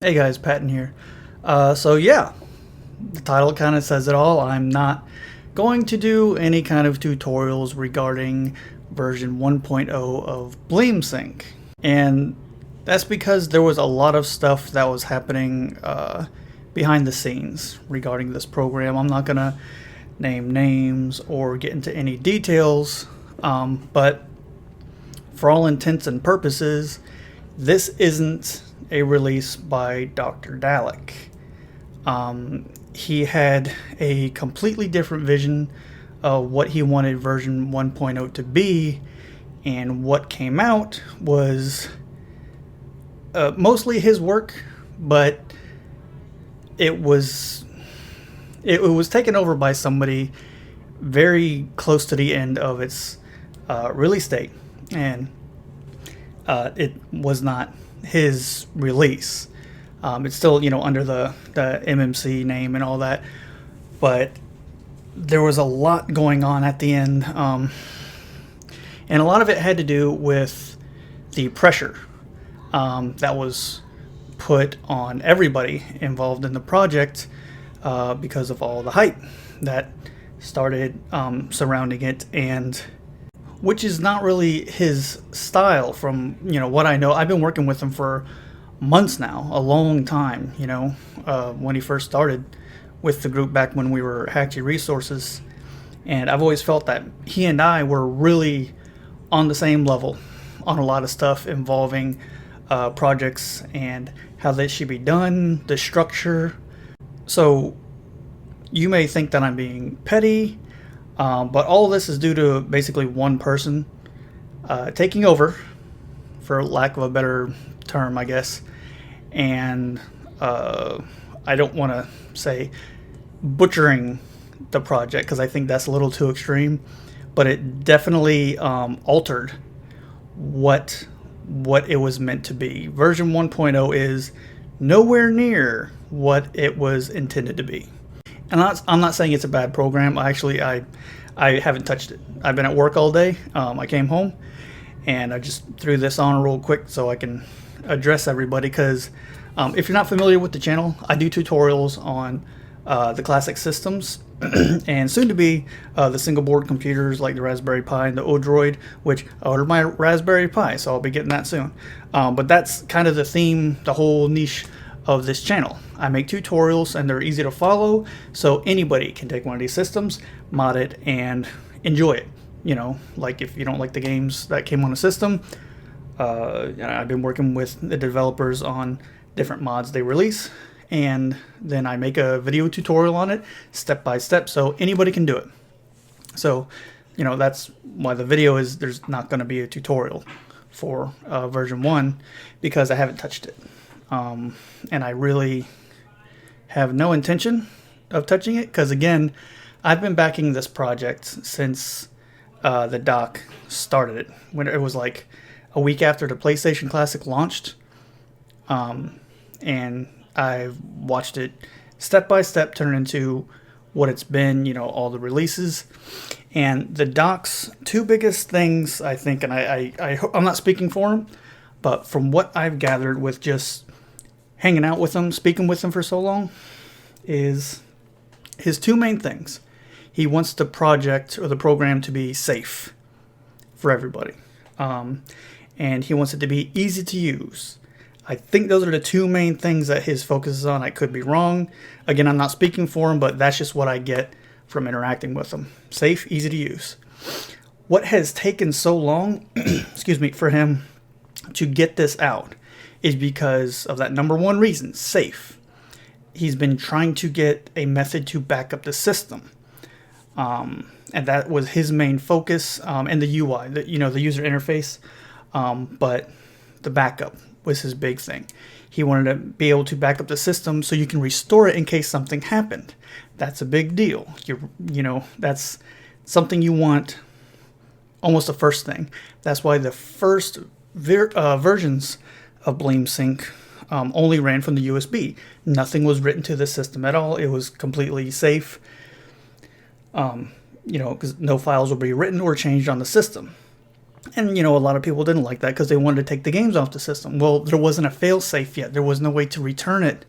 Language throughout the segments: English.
Hey guys, Patton here. So yeah, the title kind of says it all. I'm not going to do any kind of tutorials regarding version 1.0 of Bleemsync. And that's because there was a lot of stuff that was happening behind the scenes regarding this program. I'm not going to name names or get into any details, but for all intents and purposes, this isn't a release by Dr. Dalek. He had a completely different vision of what he wanted version 1.0 to be, and what came out was mostly his work, but it was taken over by somebody very close to the end of its release date, and it was not his release. It's still, under the MMC name and all that, but there was a lot going on at the end, and a lot of it had to do with the pressure that was put on everybody involved in the project because of all the hype that started surrounding it, and which is not really his style from, what I know. I've been working with him for months now, a long time, when he first started with the group back when we were Hatchy Resources. And I've always felt that he and I were really on the same level on a lot of stuff involving projects and how they should be done, the structure. So you may think that I'm being petty, but all of this is due to basically one person taking over, for lack of a better term, I guess. And I don't want to say butchering the project, because I think that's a little too extreme, but it definitely altered what it was meant to be. Version 1.0 is nowhere near what it was intended to be. And I'm not saying it's a bad program. I haven't touched it. I've been at work all day. I came home and I just threw this on real quick so I can address everybody, because if you're not familiar with the channel, I do tutorials on the classic systems and soon to be the single board computers like the Raspberry Pi and the Odroid, which I ordered my Raspberry Pi, so I'll be getting that soon. But that's kind of the theme, the whole niche of this channel. I make tutorials and they're easy to follow, so anybody can take one of these systems, mod it, and enjoy it. Like if you don't like the games that came on the system, I've been working with the developers on different mods they release, and then I make a video tutorial on it step by step, so anybody can do it. So that's why the video is, there's not going to be a tutorial for version 1, because I haven't touched it. And I really have no intention of touching it, because again, I've been backing this project since the doc started it, when it was like a week after the PlayStation Classic launched, and I've watched it step by step turn into what it's been, all the releases. And the doc's two biggest things, I think, and I'm not speaking for him, but from what I've gathered with just hanging out with him, speaking with him for so long, is his two main things. He wants the project or the program to be safe for everybody. And he wants it to be easy to use. I think those are the two main things that his focus is on. I could be wrong. Again, I'm not speaking for him, but that's just what I get from interacting with him. Safe, easy to use. What has taken so long, excuse me, for him to get this out is because of that number one reason, safe. He's been trying to get a method to back up the system. And that was his main focus, and the UI, the user interface. But the backup was his big thing. He wanted to be able to back up the system so you can restore it in case something happened. That's a big deal. That's something you want, almost the first thing. That's why the first versions of Bleemsync only ran from the USB. Nothing was written to the system at all. It was completely safe, because no files will be written or changed on the system. And, you know, a lot of people didn't like that because they wanted to take the games off the system. Well, there wasn't a fail-safe yet. There was no way to return it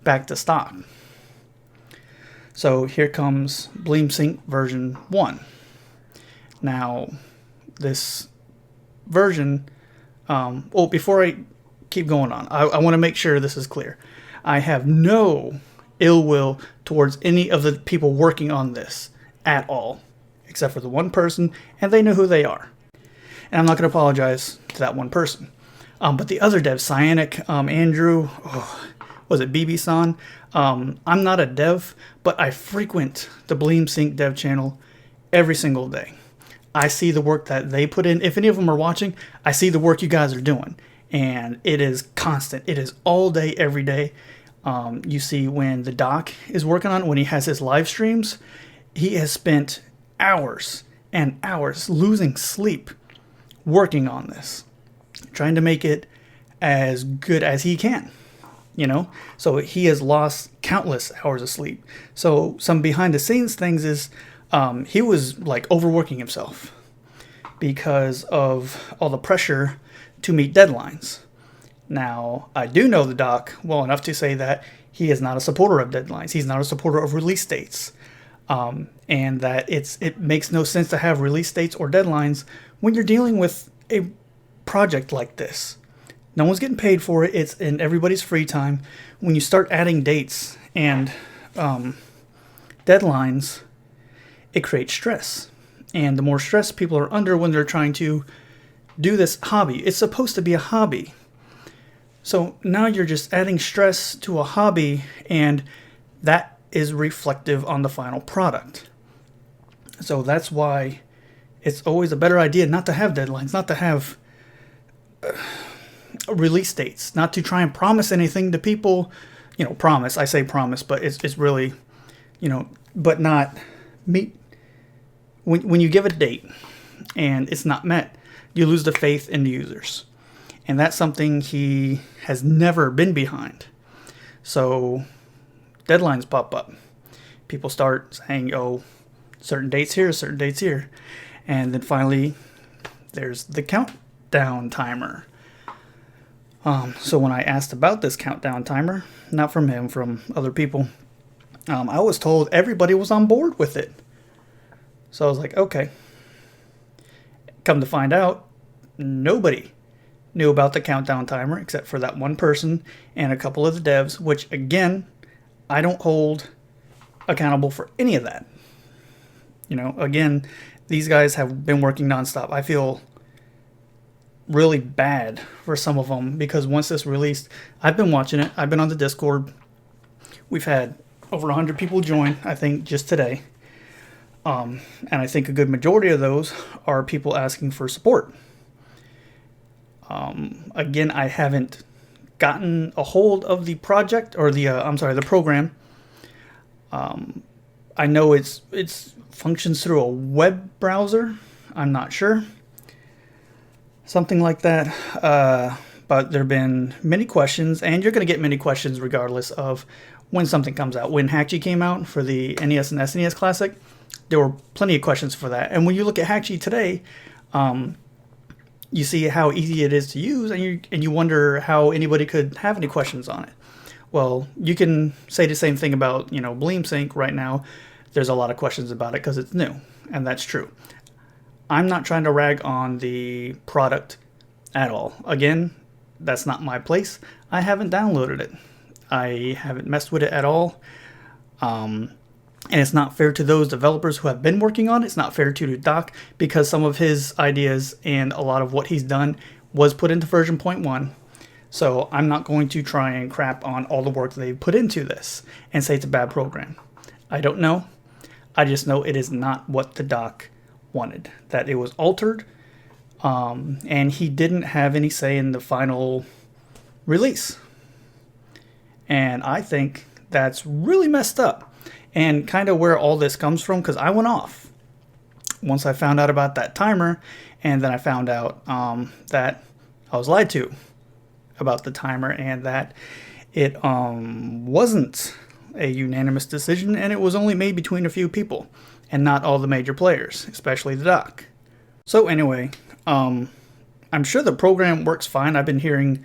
back to stock. So here comes Bleemsync version 1. Now, this version... well, before I keep going on, I want to make sure this is clear. I have no ill will towards any of the people working on this at all, except for the one person, and they know who they are. And I'm not going to apologize to that one person. But the other devs, Cyanic, Andrew, was it BB-san? I'm not a dev, but I frequent the Bleemsync dev channel every single day. I see the work that they put in. If any of them are watching, I see the work you guys are doing. And it is constant. It is all day, every day. You see when the doc is working on it, when he has his live streams, he has spent hours and hours losing sleep working on this, trying to make it as good as he can, you know? So he has lost countless hours of sleep. So some behind the scenes things is he was like overworking himself because of all the pressure to meet deadlines. Now, I do know the doc well enough to say that he is not a supporter of deadlines. He's not a supporter of release dates. And that it makes no sense to have release dates or deadlines when you're dealing with a project like this. No one's getting paid for it. It's in everybody's free time. When you start adding dates and deadlines, it creates stress. And the more stress people are under when they're trying to do this hobby, it's supposed to be a hobby. So now you're just adding stress to a hobby, and that is reflective on the final product. So that's why it's always a better idea not to have deadlines, not to have release dates, not to try and promise anything to people. You know, promise, I say promise, but it's really, you know, but not meet. When you give a date and it's not met, you lose the faith in the users. And that's something he has never been behind. So deadlines pop up. People start saying, oh, certain dates here, certain dates here. And then finally, there's the countdown timer. So when I asked about this countdown timer, not from him, from other people, I was told everybody was on board with it. So I was like, okay. Come to find out, nobody knew about the countdown timer except for that one person and a couple of the devs, which again, I don't hold accountable for any of that. You know, again, these guys have been working nonstop. I feel really bad for some of them because once this released, I've been watching it. I've been on the Discord. We've had over 100 people join, I think, just today. And I think a good majority of those are people asking for support. Again, I haven't gotten a hold of the project or the program. I know it's functions through a web browser. I'm not sure. Something like that. But there have been many questions, and you're going to get many questions regardless of when something comes out. When Hakchi came out for the NES and SNES Classic, there were plenty of questions for that. And when you look at Hakchi today, you see how easy it is to use, and you wonder how anybody could have any questions on it. Well, you can say the same thing about, you know, Bleemsync right now. There's a lot of questions about it because it's new, and that's true. I'm not trying to rag on the product at all. Again, that's not my place. I haven't downloaded it. I haven't messed with it at all. And it's not fair to those developers who have been working on it. It's not fair to the doc because some of his ideas and a lot of what he's done was put into version 0.1. So I'm not going to try and crap on all the work they put into this and say it's a bad program. I don't know. I just know it is not what the doc wanted. That it was altered, and he didn't have any say in the final release. And I think that's really messed up. And kind of where all this comes from, because I went off once I found out about that timer, and then I found out that I was lied to about the timer, and that it wasn't a unanimous decision, and it was only made between a few people, and not all the major players, especially the doc. So anyway, I'm sure the program works fine. I've been hearing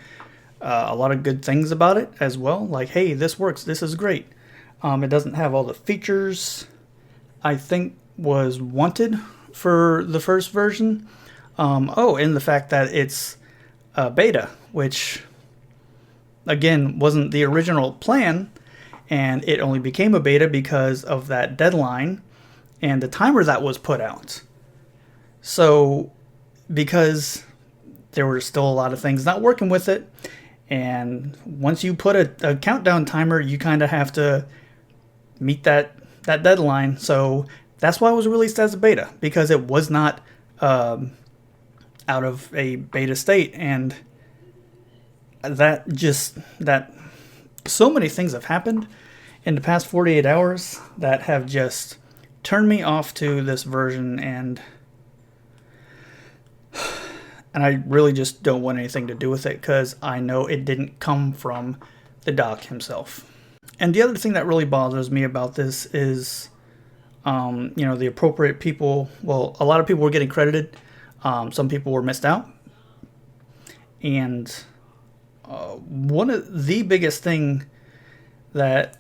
a lot of good things about it as well. Like, hey, this works. This is great. It doesn't have all the features I think was wanted for the first version. And the fact that it's a beta, which again wasn't the original plan, and it only became a beta because of that deadline and the timer that was put out. So because there were still a lot of things not working with it, and once you put a countdown timer, you kind of have to meet that deadline. So that's why it was released as a beta, because it was not out of a beta state. And that so many things have happened in the past 48 hours that have just turned me off to this version, and I really just don't want anything to do with it, because I know it didn't come from the doc himself. And the other thing that really bothers me about this is, the appropriate people. Well, a lot of people were getting credited. Some people were missed out. And one of the biggest thing that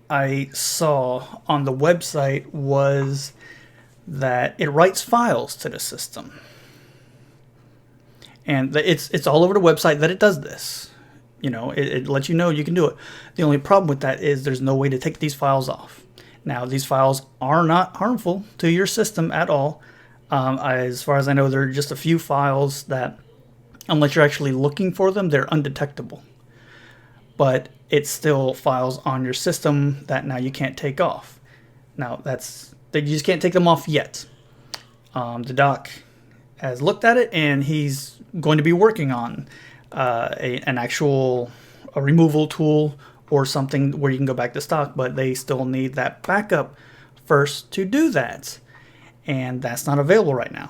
I saw on the website was that it writes files to the system. And it's all over the website that it does this. It lets you know you can do it. The only problem with that is there's no way to take these files off. Now, these files are not harmful to your system at all. As far as I know, there are just a few files that, unless you're actually looking for them, they're undetectable. But it's still files on your system that now you can't take off. Now, you just can't take them off yet. The doc has looked at it, and he's going to be working on an actual removal tool or something where you can go back to stock, but they still need that backup first to do that, and that's not available right now.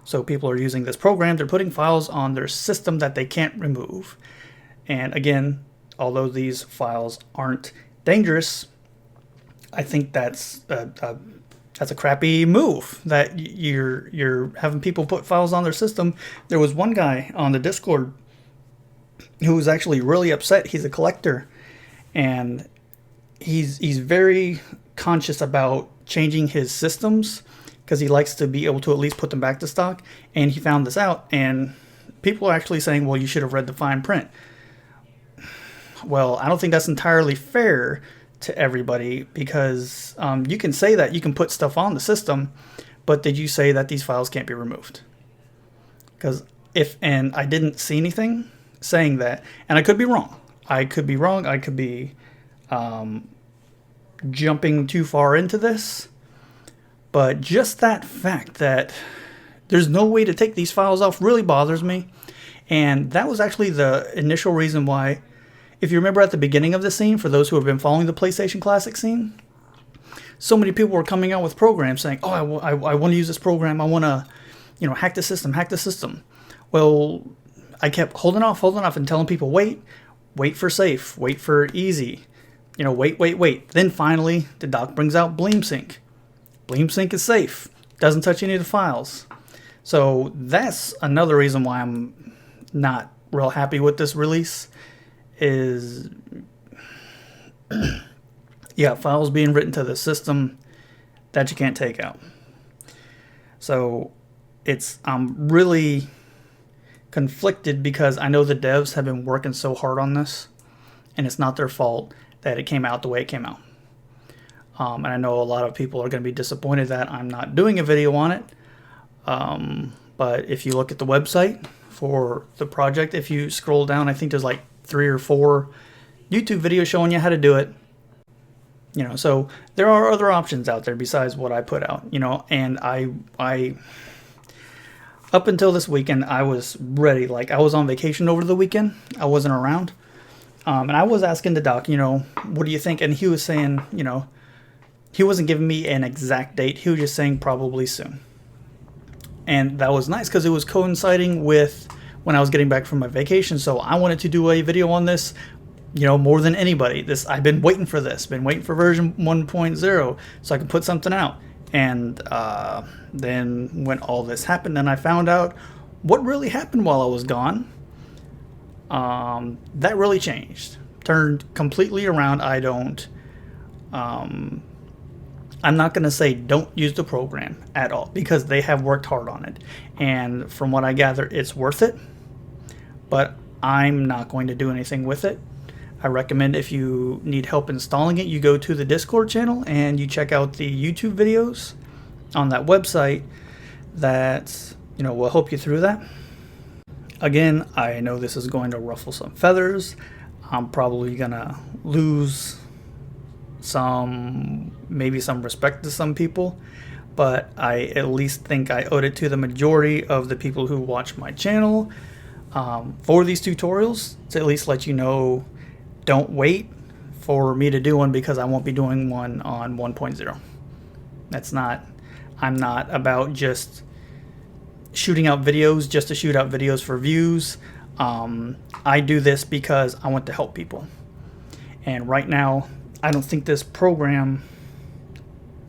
So people are using this program. They're putting files on their system that they can't remove. And again, although these files aren't dangerous, I think that's a crappy move that you're having people put files on their system. There was one guy on the Discord who was actually really upset. He's a collector, and he's very conscious about changing his systems because he likes to be able to at least put them back to stock. And he found this out, and people are actually saying, well, you should have read the fine print. Well, I don't think that's entirely fair to everybody, because you can say that you can put stuff on the system, but did you say that these files can't be removed? Because and I didn't see anything saying that, and I could be wrong. I could be jumping too far into this, but just that fact that there's no way to take these files off really bothers me. And that was actually the initial reason why, if you remember at the beginning of the scene, for those who have been following the PlayStation Classic scene, so many people were coming out with programs saying, oh, I want to use this program. I want to, hack the system. Well, I kept holding off and telling people, wait for safe, wait for easy, wait. Then finally, the doc brings out Bleemsync. Bleemsync is safe, doesn't touch any of the files. So that's another reason why I'm not real happy with this release. Is files being written to the system that you can't take out. So I'm really conflicted, because I know the devs have been working so hard on this, and it's not their fault that it came out the way it came out. And I know a lot of people are going to be disappointed that I'm not doing a video on it. But if you look at the website for the project, if you scroll down, I think there's like 3 or 4 YouTube videos showing you how to do it. So there are other options out there besides what I put out, and I up until this weekend, I was ready. Like, I was on vacation over the weekend. I wasn't around. And I was asking the doc, what do you think? And he was saying, he wasn't giving me an exact date. He was just saying probably soon. And that was nice, because it was coinciding with when I was getting back from my vacation. So I wanted to do a video on this, more than anybody. I've been waiting for this, been waiting for version 1.0 so I could put something out. And then when all this happened and I found out what really happened while I was gone, that really changed. Turned completely around. I'm not going to say don't use the program at all, because they have worked hard on it. And from what I gather, it's worth it. But I'm not going to do anything with it. I recommend, if you need help installing it, you go to the Discord channel and you check out the YouTube videos on that website that, will help you through that. Again, I know this is going to ruffle some feathers. I'm probably going to lose maybe some respect to some people, but I at least think I owed it to the majority of the people who watch my channel for these tutorials to at least let you know, don't wait for me to do one, because I won't be doing one on 1.0. I'm not about just shooting out videos just to shoot out videos for views. I do this because I want to help people. And right now, I don't think this program,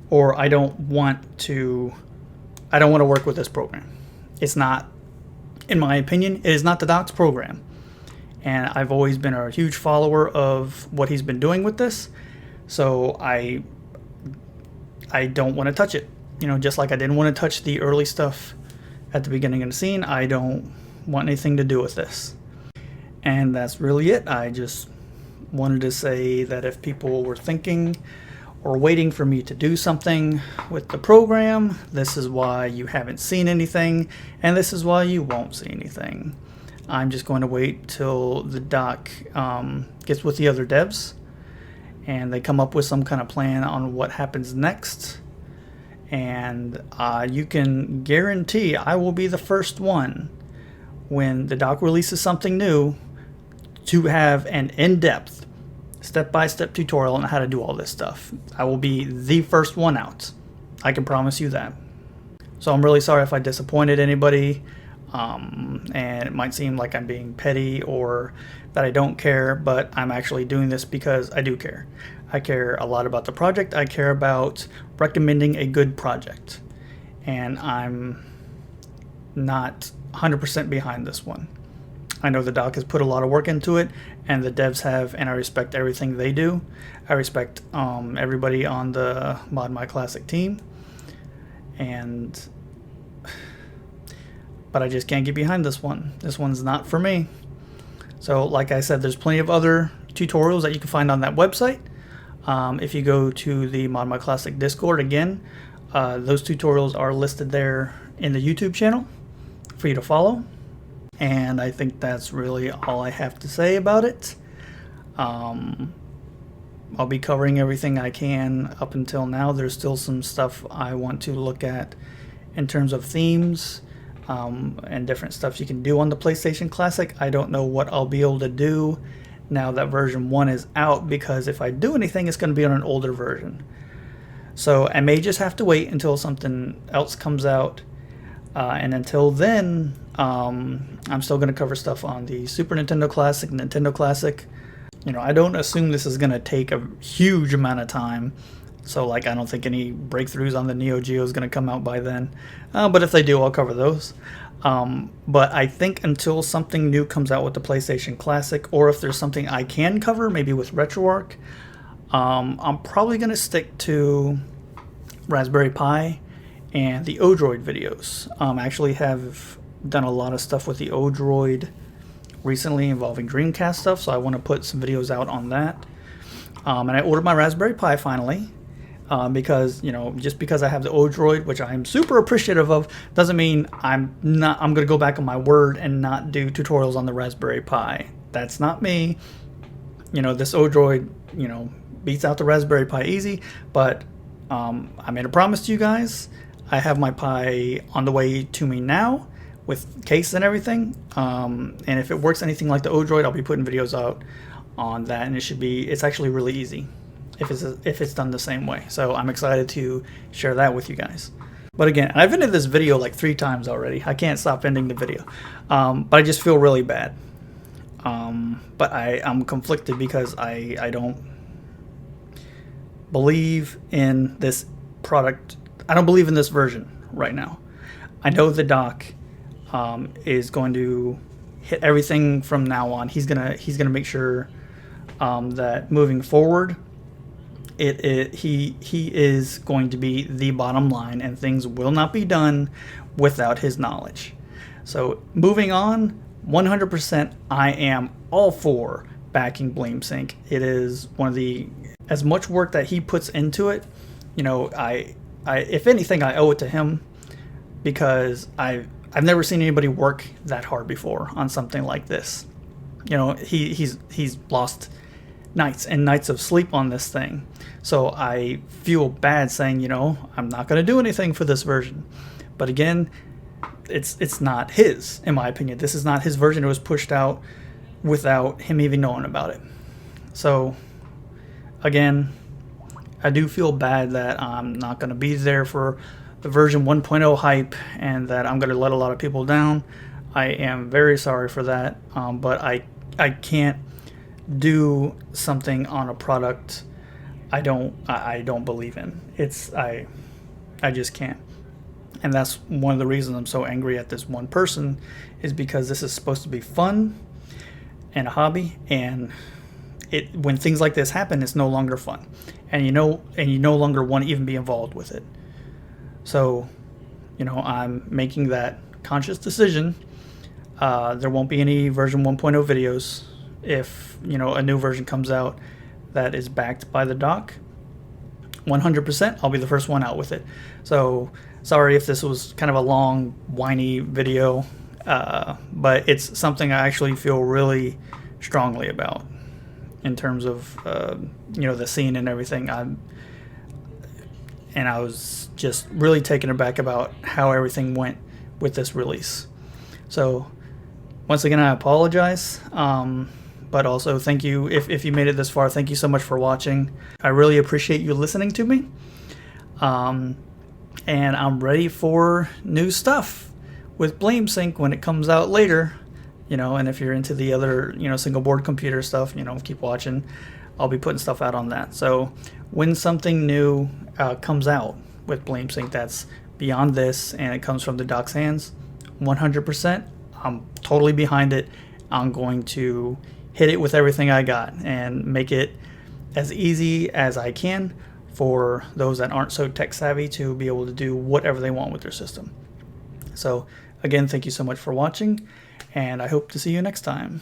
or I don't want to work with this program. It's not, in my opinion, it is not the Doc's program. And I've always been a huge follower of what he's been doing with this. So I don't want to touch it. Just like I didn't want to touch the early stuff at the beginning of the scene, I don't want anything to do with this. And that's really it. I just wanted to say that if people were thinking or waiting for me to do something with the program, this is why you haven't seen anything, and this is why you won't see anything. I'm just going to wait till the doc gets with the other devs and they come up with some kind of plan on what happens next. And you can guarantee I will be the first one, when the doc releases something new, to have an in-depth, step-by-step tutorial on how to do all this stuff. I will be the first one out. I can promise you that. So I'm really sorry if I disappointed anybody, and it might seem like I'm being petty or that I don't care, but I'm actually doing this because I do care. I care a lot about the project. I care about recommending a good project, and I'm not 100% behind this one. I know the doc has put a lot of work into it, and the devs have, and I respect everything they do. I respect everybody on the Mod My Classic team, but I just can't get behind this one. This one's not for me. So like I said, there's plenty of other tutorials that you can find on that website. If you go to the Mod My Classic Discord, again, those tutorials are listed there in the YouTube channel for you to follow. And I think that's really all I have to say about it. I'll be covering everything I can up until now. There's still some stuff I want to look at in terms of themes and different stuff you can do on the PlayStation Classic. I don't know what I'll be able to do now that version 1 is out, because if I do anything, it's going to be on an older version. So I may just have to wait until something else comes out. And until then, I'm still going to cover stuff on the Super Nintendo Classic, Nintendo Classic. I don't assume this is going to take a huge amount of time. So, I don't think any breakthroughs on the Neo Geo is going to come out by then. But if they do, I'll cover those. But I think until something new comes out with the PlayStation Classic, or if there's something I can cover, maybe with RetroArch, I'm probably going to stick to Raspberry Pi and the Odroid videos. I actually have done a lot of stuff with the Odroid recently involving Dreamcast stuff, so I want to put some videos out on that. And I ordered my Raspberry Pi finally, because just because I have the Odroid, which I'm super appreciative of, doesn't mean I'm going to go back on my word and not do tutorials on the Raspberry Pi. That's not me. This Odroid beats out the Raspberry Pi easy, but I made a promise to you guys. I have my Pi on the way to me now with case and everything, and if it works anything like the Odroid, I'll be putting videos out on that, and it's actually really easy if it's done the same way. So I'm excited to share that with you guys. But again, I've ended this video like 3 times already. I can't stop ending the video, but I just feel really bad. But I'm conflicted because I don't believe in this product. I don't believe in this version right now. I know the doc is going to hit everything from now on. He's gonna make sure that moving forward, he is going to be the bottom line, and things will not be done without his knowledge. So moving on, 100% I am all for backing Bleemsync. It is one of the, as much work that he puts into it, you know, I if anything, I owe it to him, because I've never seen anybody work that hard before on something like this. You know, he's lost nights and nights of sleep on this thing. So I feel bad saying, you know, I'm not going to do anything for this version. But again, it's not his, in my opinion. This is not his version. It was pushed out without him even knowing about it. So again, I do feel bad that I'm not going to be there for the version 1.0 hype, and that I'm going to let a lot of people down. I am very sorry for that, but I can't do something on a product I don't believe in. I just can't. And that's one of the reasons I'm so angry at this one person, is because this is supposed to be fun and a hobby, and when things like this happen, it's no longer fun, and you no longer want to even be involved with it. So, you know, I'm making that conscious decision. There won't be any version 1.0 videos if, you know, a new version comes out that is backed by the doc. 100%, I'll be the first one out with it. So sorry if this was kind of a long, whiny video, but it's something I actually feel really strongly about in terms of, you know, the scene and everything. And I was just really taken aback about how everything went with this release. So once again, I apologize. But also thank you, if you made it this far, thank you so much for watching. I really appreciate you listening to me. And I'm ready for new stuff with Bleemsync when it comes out later. You know, and if you're into the other, you know, single board computer stuff, you know, keep watching. I'll be putting stuff out on that. So when something new comes out with Bleemsync that's beyond this, and it comes from the doc's hands, 100%, I'm totally behind it. I'm going to hit it with everything I got and make it as easy as I can for those that aren't so tech savvy to be able to do whatever they want with their system. So again, thank you so much for watching, and I hope to see you next time.